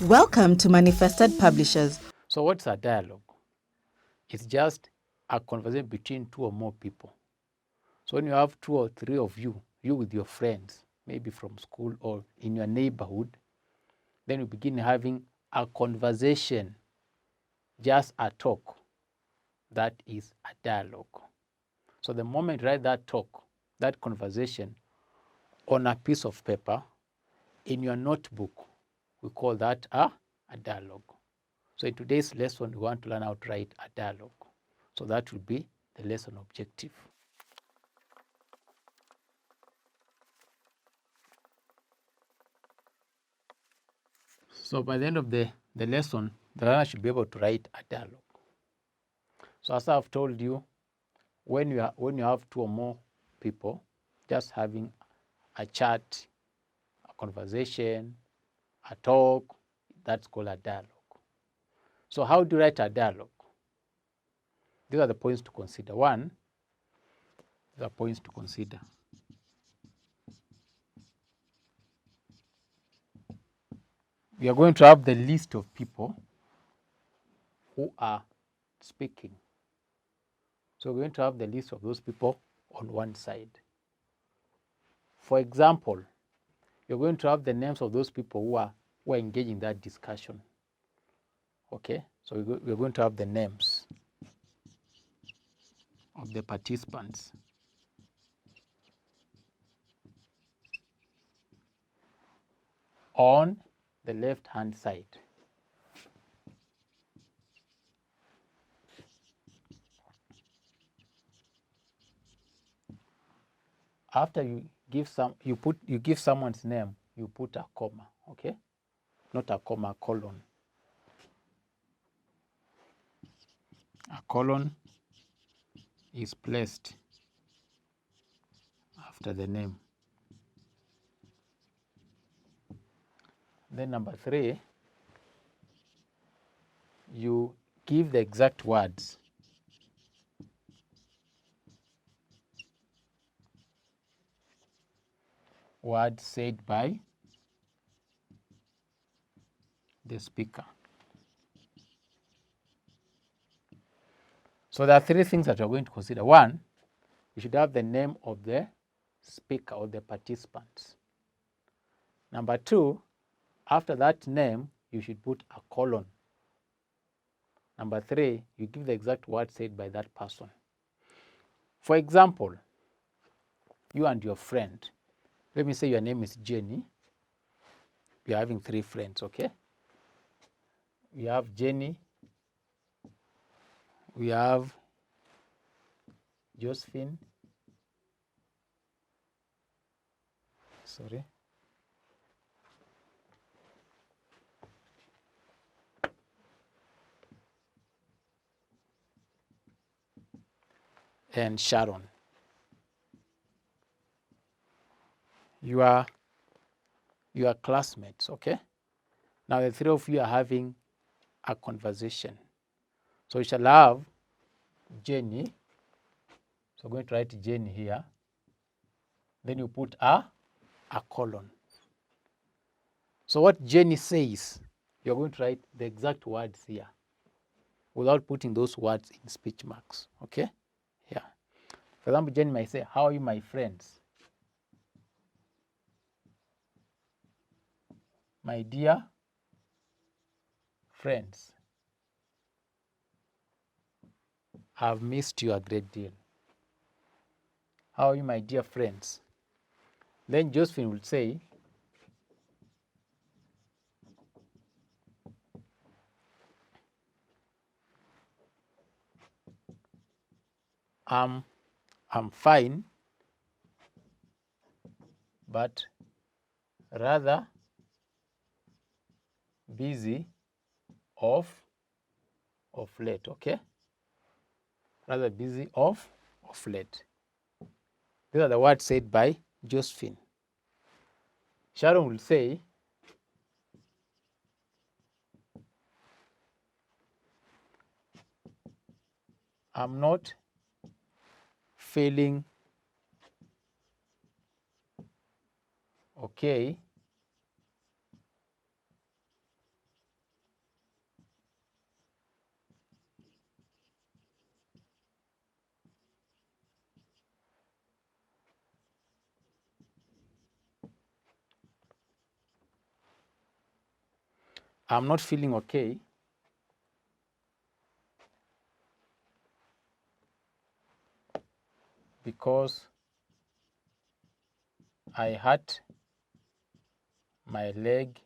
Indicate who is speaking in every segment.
Speaker 1: Welcome to Manifested Publishers.
Speaker 2: So what's a dialogue? It's just a conversation between two or more people. So when you have two or three of you with your friends, maybe from school or in your neighborhood, then you begin having a conversation, just a talk. That is a dialogue. So the moment you write that talk, that conversation on a piece of paper, in your notebook, we call that a dialogue. So in today's lesson, we want to learn how to write a dialogue. So that will be the lesson objective. So by the end of the lesson, the learner should be able to write a dialogue. So as I've told you, when you have two or more people just having a chat, a conversation, a talk, that's called a dialogue. So how do you write a dialogue? These are the points to consider. One, these are points to consider. We are going to have the list of people who are speaking. So we're going to have the list of those people on one side. For example, you're going to have the names of those people who are engaging in that discussion. Okay, so we're going to have the names of the participants. On the left-hand side. After you give someone's name, you put a comma, okay? Not a comma, a colon. A colon is placed after the name. Then number 3, you give the exact words. Words said by the speaker. So there are 3 things that you're going to consider. 1, you should have the name of the speaker or the participants. Number 2, after that name, you should put a colon. Number 3, you give the exact word said by that person. For example, you and your friend, let me say your name is Jenny. You're having 3 friends, okay? We have Jenny, we have Josephine, and Sharon. You are classmates, okay? Now the 3 of you are having a conversation. So you shall have Jenny. So I'm going to write Jenny here. Then you put a colon. So what Jenny says, you're going to write the exact words here without putting those words in speech marks, okay? Yeah. For example, Jenny might say, how are you, my friends? My dear friends, I've missed you a great deal. How are you, my dear friends? Then Josephine will say, I'm fine, but rather busy of late, okay? Rather busy of late. These are the words said by Josephine. Sharon will say, I'm not feeling okay I'm not feeling okay because I hurt my leg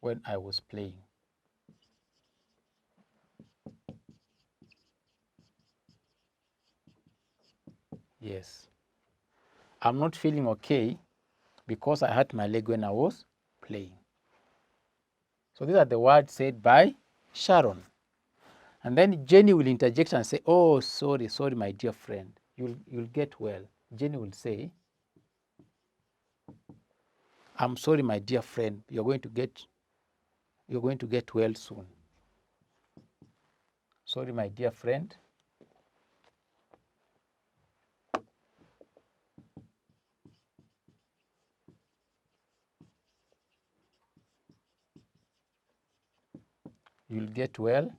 Speaker 2: when I was playing. Yes. I'm not feeling okay because I hurt my leg when I was playing. So these are the words said by Sharon. And then Jenny will interject and say, oh, sorry, my dear friend. You'll get well. Jenny will say, I'm sorry, my dear friend. You're going to get well soon. Sorry, my dear friend. You'll get well.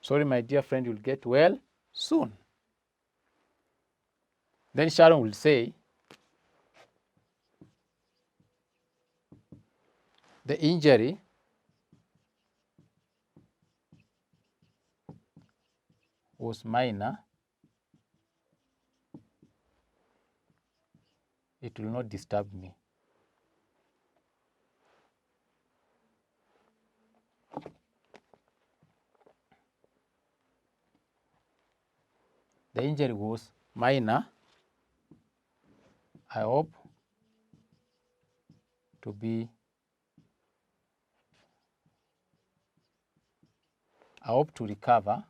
Speaker 2: Sorry, my dear friend, you'll get well soon. Then Sharon will say, the injury was minor. It will not disturb me. The injury was minor. I hope to recover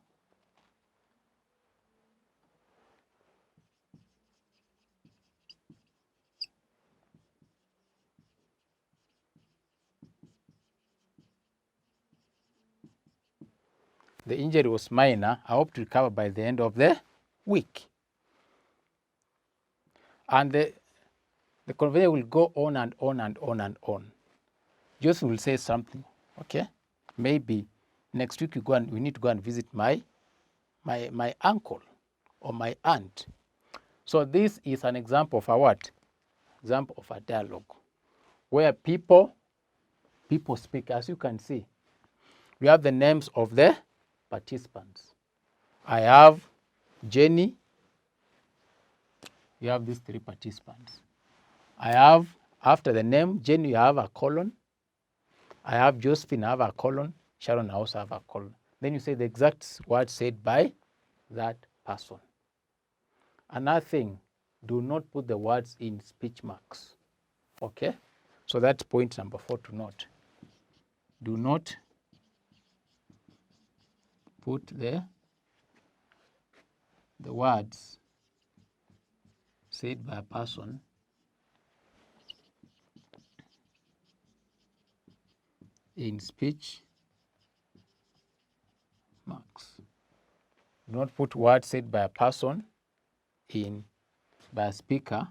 Speaker 2: The injury was minor. I hope to recover by the end of the week. And the conversation will go on and on and on and on. Joseph will say something, okay? Maybe next week we need to go and visit my uncle or my aunt. So this is an example of a what? Example of a dialogue where people speak. As you can see, we have the names of the participants. I have Jenny. You have these three participants. I have, after the name, Jenny, you have a colon. I have Josephine, I have a colon. Sharon, I also have a colon. Then you say the exact word said by that person. Another thing, do not put the words in speech marks. Okay? So that's point number 4 to note. Do not put the words said by a person in speech marks. Do not put words said by a person by a speaker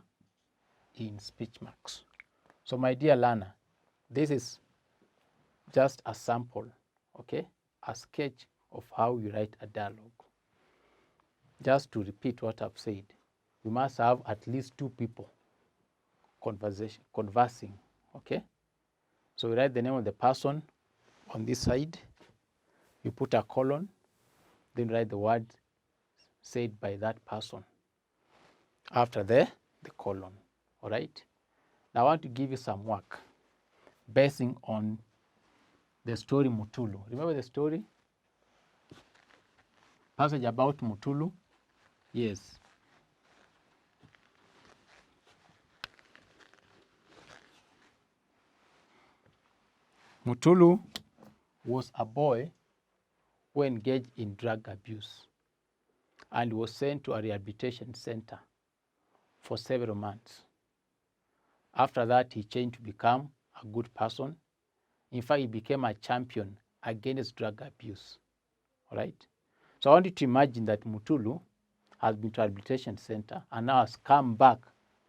Speaker 2: in speech marks. So my dear learner, this is just a sample, okay? A sketch of how you write a dialogue. Just to repeat what I've said, you must have at least 2 people conversing, okay? So you write the name of the person on this side, you put a colon, then write the word said by that person after the colon, all right? Now I want to give you some work basing on the story Mutulu. Remember the story? Passage about Mutulu? Yes. Mutulu was a boy who engaged in drug abuse and was sent to a rehabilitation center for several months. After that, he changed to become a good person. In fact, he became a champion against drug abuse. All right? So I want you to imagine that Mutulu has been to a rehabilitation center and now has come back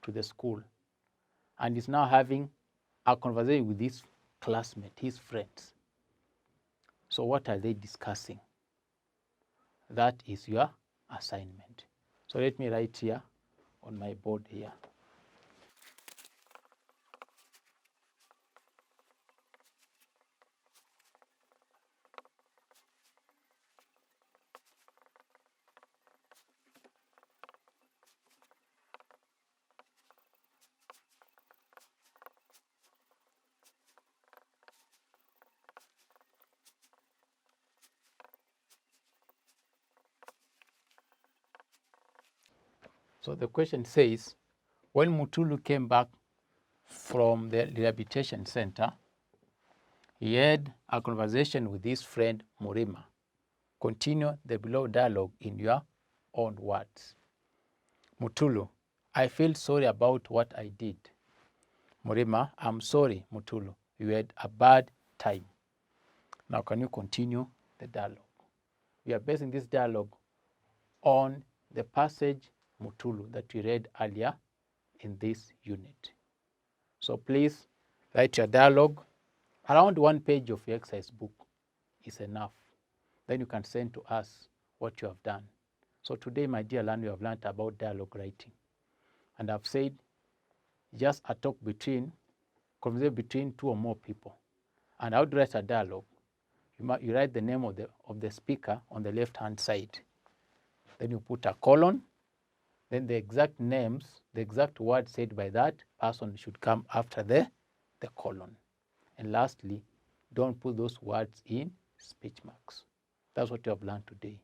Speaker 2: to the school and is now having a conversation with his classmates, his friends. So what are they discussing? That is your assignment. So let me write here on my board here. So the question says, when Mutulu came back from the rehabilitation center, he had a conversation with his friend Murima. Continue the below dialogue in your own words. Mutulu, I feel sorry about what I did. Murima, I'm sorry, Mutulu. You had a bad time. Now, can you continue the dialogue? We are basing this dialogue on the passage Mutulu that we read earlier in this unit. So please write your dialogue. Around 1 page of your exercise book is enough. Then you can send to us what you have done. So today, my dear learner, you have learned about dialogue writing. And I've said just a talk conversation between 2 or more people. And how to write a dialogue? You write the name of the speaker on the left-hand side. Then you put a colon. Then the exact names, the exact word said by that person should come after the colon. And lastly, don't put those words in speech marks. That's what you have learned today.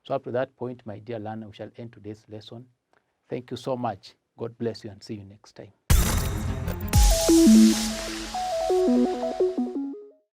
Speaker 2: So up to that point, my dear learner, we shall end today's lesson. Thank you so much. God bless you and see you next time.